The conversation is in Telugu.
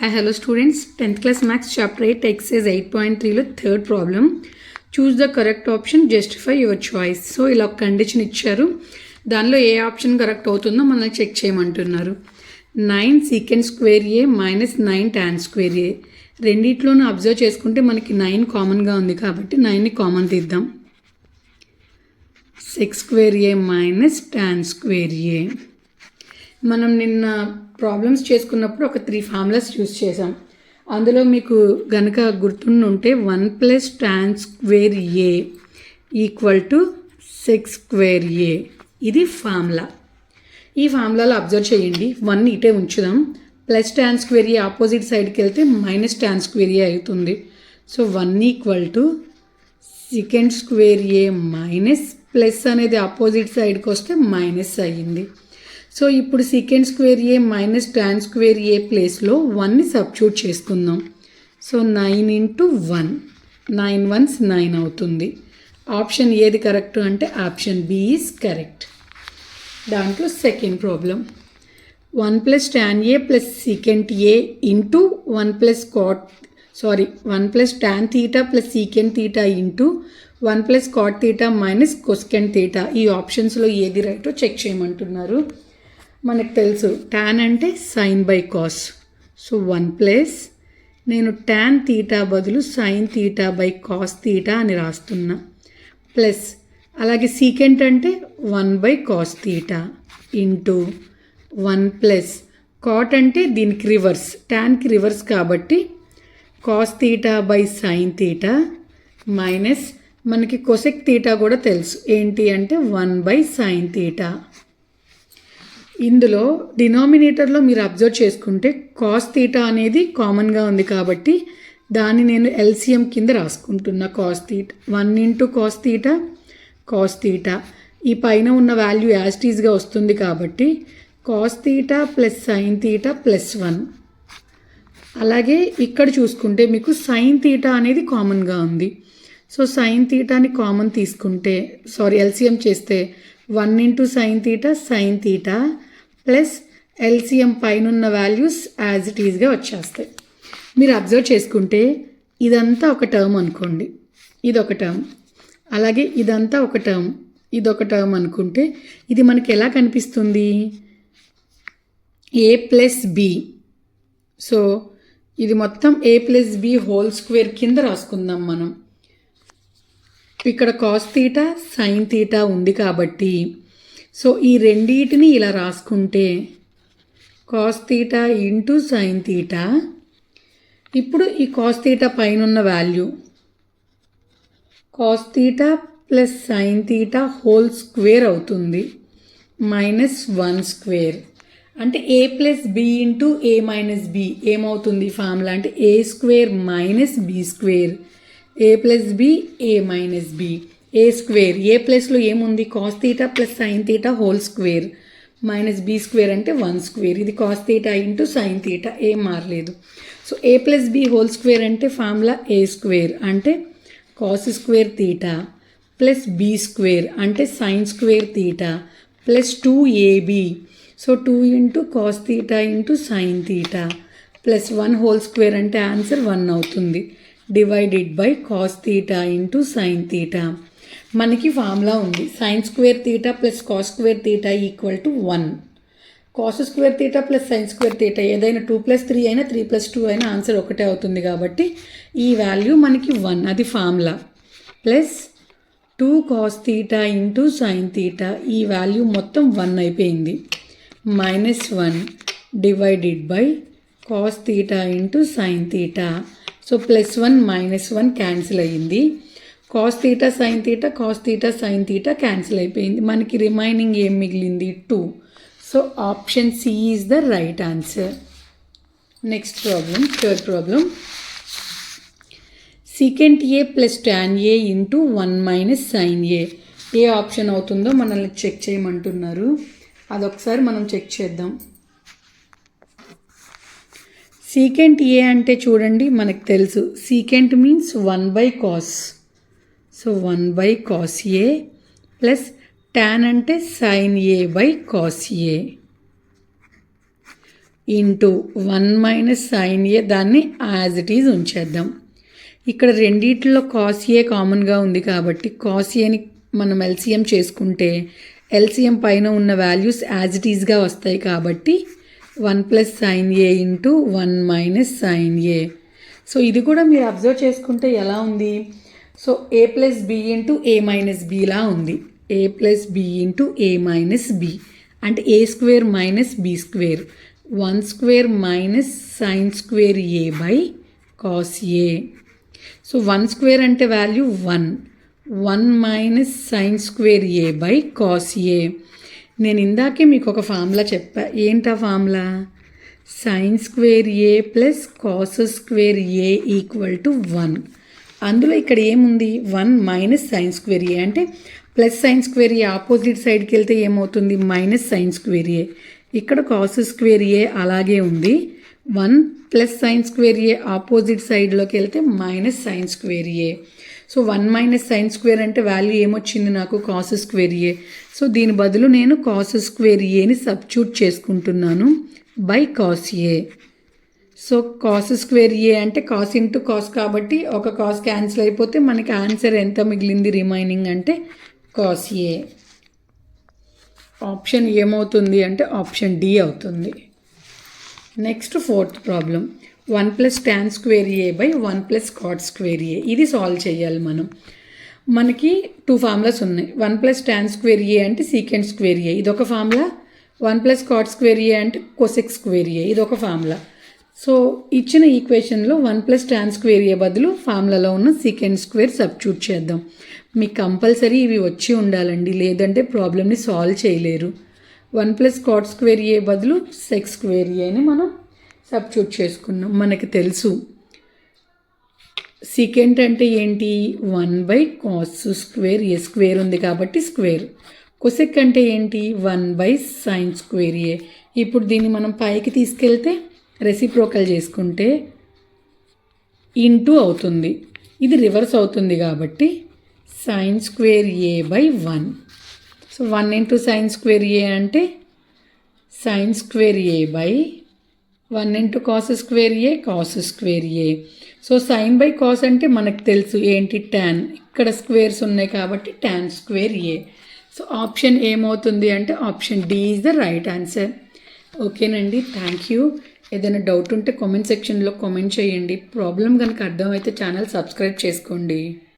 Hi, hello students. 10th class Maths Chapter 8 exercise 8.3 లో third problem. Choose the correct option, justify your choice. So ఇలా ఒక కండిషన్ ఇచ్చారు. దానిలో ఏ ఆప్షన్ కరెక్ట్ అవుతుందో మనల్ని చెక్ చేయమంటున్నారు. 9 secant square a minus 9 tan square a. రెండిట్లోనూ అబ్జర్వ్ చేసుకుంటే మనకి 9 కామన్గా ఉంది కాబట్టి 9ని కామన్ తీద్దాం. sec square a minus tan square a. మనం నిన్న ప్రాబ్లమ్స్ చేసుకున్నప్పుడు ఒక 3 ఫార్ములాస్ యూస్ చేసాం. అందులో మీకు గనక గుర్తుంటే 1 + tan square a equal to sec square a. ఇది ఫార్ములా. ఈ ఫార్ములాలో అబ్జర్వ్ చేయండి, 1 ఇటే ఉంచుదాం. Plus tan square a opposite సైడ్కి వెళ్తే మైనస్ tan square a అవుతుంది. So 1 equal to secant square a minus plus అనేది ఆపోజిట్ సైడ్కి వస్తే మైనస్ అయ్యింది. సో ఇప్పుడు secant square a minus tan square a ప్లేస్లో 1ని సబ్స్టిట్యూట్ చేసుకుందాం. సో 9 × 1, 9 1s 9 అవుతుంది. ఆప్షన్ ఏది కరెక్ట్ అంటే ఆప్షన్ బి ఈజ్ కరెక్ట్. దాంట్లో second problem, 1 + tan a + secant a into 1 + tan theta + secant theta into 1 + cot theta minus cosecant theta. ఈ ఆప్షన్స్లో ఏది రైటో చెక్ చేయమంటున్నారు. మనకు తెలుసు tan అంటే sin బై కాస్. సో 1 నేను tan theta బదులు sin theta by cos theta అని రాస్తున్నా. ప్లస్ అలాగే secant అంటే 1/cos theta ఇంటూ 1 cot అంటే దీనికి రివర్స్, tanకి రివర్స్ కాబట్టి cos theta by sin theta minus మనకి cosec theta కూడా తెలుసు ఏంటి అంటే 1/sin theta. ఇందులో డినామినేటర్లో మీరు అబ్జర్వ్ చేసుకుంటే కాస్ తీటా అనేది కామన్గా ఉంది కాబట్టి దాన్ని నేను ఎల్సిఎం కింద రాసుకుంటున్నా. కాస్ తీటా 1 × కాస్ తీటా ఈ పైన ఉన్న వాల్యూ యాస్టీస్గా వస్తుంది కాబట్టి cos theta plus sine theta plus 1. అలాగే ఇక్కడ చూసుకుంటే మీకు సైన్ తీటా అనేది కామన్గా ఉంది. సో సైన్ తీటాని కామన్ తీసుకుంటే ఎల్సిఎం చేస్తే 1 × sin తీటా ప్లస్ ఎల్సిఎం పైన ఉన్న వాల్యూస్ యాజ్ ఇట్ ఈజ్గా వచ్చేస్తాయి. మీరు అబ్జర్వ్ చేసుకుంటే ఇదంతా ఒక టర్మ్ అనుకోండి, ఇదొక టర్మ్, అలాగే ఇదంతా ఒక టర్మ్, ఇదొక టర్మ్ అనుకుంటే ఇది మనకి ఎలా కనిపిస్తుంది? a + b. సో ఇది మొత్తం a + b హోల్ స్క్వేర్ కింద రాసుకుందాం మనం. ఇక్కడ కాస్ తీటా సైన్ తీటా ఉంది కాబట్టి సో ఈ రెండింటిని ఇలా రాసుకుంటే cos theta into sine theta. ఇప్పుడు ఈ కాస్ తీటా పైన ఉన్న value cos theta plus sine theta whole square అవుతుంది -1² అంటే a + b into a - b ఏమవుతుంది ఫార్ములా అంటే a² - b². a + b a - b a square, ఏ ప్లేస్లో ఏముంది cos theta plus sine theta whole square minus b² అంటే 1². ఇది cos theta into sine theta ఏం మారలేదు. So a + b whole square అంటే ఫార్ములా a² అంటే cos square theta plus b² అంటే sine square theta plus 2ab. So 2 × cos theta into sine theta plus 1 whole square అంటే ఆన్సర్ 1 అవుతుంది. Divided by cos theta into sine theta. మనకి ఫార్ములా ఉంది sine square theta plus cos square theta equal to 1. Cos square theta plus sine square theta ఏదైనా 2 + 3 అయినా 3 + 2 అయినా ఆన్సర్ ఒకటే అవుతుంది కాబట్టి ఈ వాల్యూ మనకి 1, అది ఫార్ములా. Plus 2 cos theta into sine theta ఈ వాల్యూ మొత్తం 1 అయిపోయింది. -1 divided by cos theta into sine theta. So +1 -1 cancel అయ్యింది. Cos theta sine theta cos theta sine theta cancel అయిపోయింది. మనకి రిమైనింగ్ ఏం మిగిలింది 2. So option C is the right answer. Next problem, third problem, secant a + tan a into 1 - sin a. ఏ ఆప్షన్ అవుతుందో మనల్ని చెక్ చేయమంటున్నారు. అదొకసారి మనం చెక్ చేద్దాం. secant a అంటే చూడండి మనకు తెలుసు secant means 1/cos. So 1/cos a plus tan అంటే sin a/cos a into 1 minus sine A దాన్ని యాజ్ ఇట్ ఈజ్ ఉంచేద్దాం. ఇక్కడ రెండిట్లో కాస్ ఏ కామన్గా ఉంది కాబట్టి కాస్ ఏని మనం ఎల్సిఎం చేసుకుంటే ఎల్సిఎం పైన ఉన్న వాల్యూస్ యాజ్ ఇట్ ఈజ్గా వస్తాయి కాబట్టి 1 plus sine A into 1 minus sine A. So ఇది కూడా మీరు అబ్జర్వ్ చేసుకుంటే ఎలా ఉంది? So A plus B into A minus బిలా ఉంది. A plus B into A minus B అంటే A square minus B square. 1 square minus sine square A by cos A. So 1 square అంటే value 1. 1 minus sine square A by cos A. నేను ఇందాకే మీకు ఒక ఫార్ములా చెప్పా. ఏంటా formula? Sign square A plus cos square A equal to 1. అందులో ఇక్కడ ఏముంది? 1 మైనస్ సైన్ స్క్వేర్ ఏ అంటే plus sine square A opposite సైడ్కి వెళ్తే ఏమవుతుంది? Minus sine square A. ఇక్కడ కాస్ స్క్వేర్ ఏ అలాగే ఉంది. 1 plus sine square A opposite సైడ్లోకి వెళ్తే minus sine square A. So 1 minus sine square అంటే వాల్యూ ఏమొచ్చింది నాకు? Cos square A. సో దీని బదులు నేను కాస్ స్క్వేర్ ఏని సబ్స్టిట్యూట్ చేసుకుంటున్నాను by cos A. So cos square A అంటే కాస్ ఇంటూ కాస్ కాబట్టి ఒక కాస్ క్యాన్సిల్ అయిపోతే మనకి ఆన్సర్ ఎంత మిగిలింది రిమైనింగ్ అంటే కాస్ ఏ. ఆప్షన్ ఏమవుతుంది అంటే ఆప్షన్ డి అవుతుంది. Next 4th problem. 1 plus tan square A by 1 plus cot square A. ఇది సాల్వ్ చేయాలి మనం. మనకి 2 ఫార్ములాస్ ఉన్నాయి. 1 ప్లస్ టాన్ స్క్వేర్ ఏ అంటే సీకెంట్ స్క్వేర్ ఏ, ఇదొక formula. 1 plus cot square A అంటే కొసెక్ స్క్వేర్ ఏ, ఇదొక ఫార్ములా. సో ఇచ్చిన ఈక్వేషన్లో 1 ప్లస్ టాన్ స్క్వేర్ ఏ బదులు ఫార్ములాలో ఉన్న సీకెంట్ స్క్వేర్ సబ్స్టిట్యూట్ చేద్దాం. మీకు కంపల్సరీ ఇవి వచ్చి ఉండాలండి, లేదంటే ప్రాబ్లమ్ని సాల్వ్ చేయలేరు. 1 ప్లస్ కాట్ స్క్వేర్ ఏ బదులు సెక్ స్క్వేర్ ఏని మనం సబ్స్టిట్యూట్ చేసుకున్నాం. మనకి తెలుసు సీకెంట్ అంటే ఏంటి? 1 by cos square A. Square ఉంది కాబట్టి స్క్వేర్. కొసెక్ అంటే ఏంటి? 1 బై సైన్ స్క్వేర్ ఏ. ఇప్పుడు దీన్ని మనం పైకి తీసుకెళ్తే రెసిప్రోకల్ చేసుకుంటే ఇంటూ అవుతుంది. ఇది రివర్స్ అవుతుంది కాబట్టి sine square A by 1. So 1 into sine square A అంటే sine square A by 1 into cos square A cos square A. So sine by cos అంటే మనకు తెలుసు ఏంటి? ట్యాన్. ఇక్కడ స్క్వేర్స్ ఉన్నాయి కాబట్టి tan square A. So option ఏమవుతుంది అంటే option D is the right answer. ఓకేనండి, థ్యాంక్ యూ. ఏదైనా డౌట్ ఉంటే కామెంట్ సెక్షన్లో కామెంట్ చేయండి. ప్రాబ్లం కనుక అర్థమైతే ఛానల్ సబ్స్క్రైబ్ చేసుకోండి.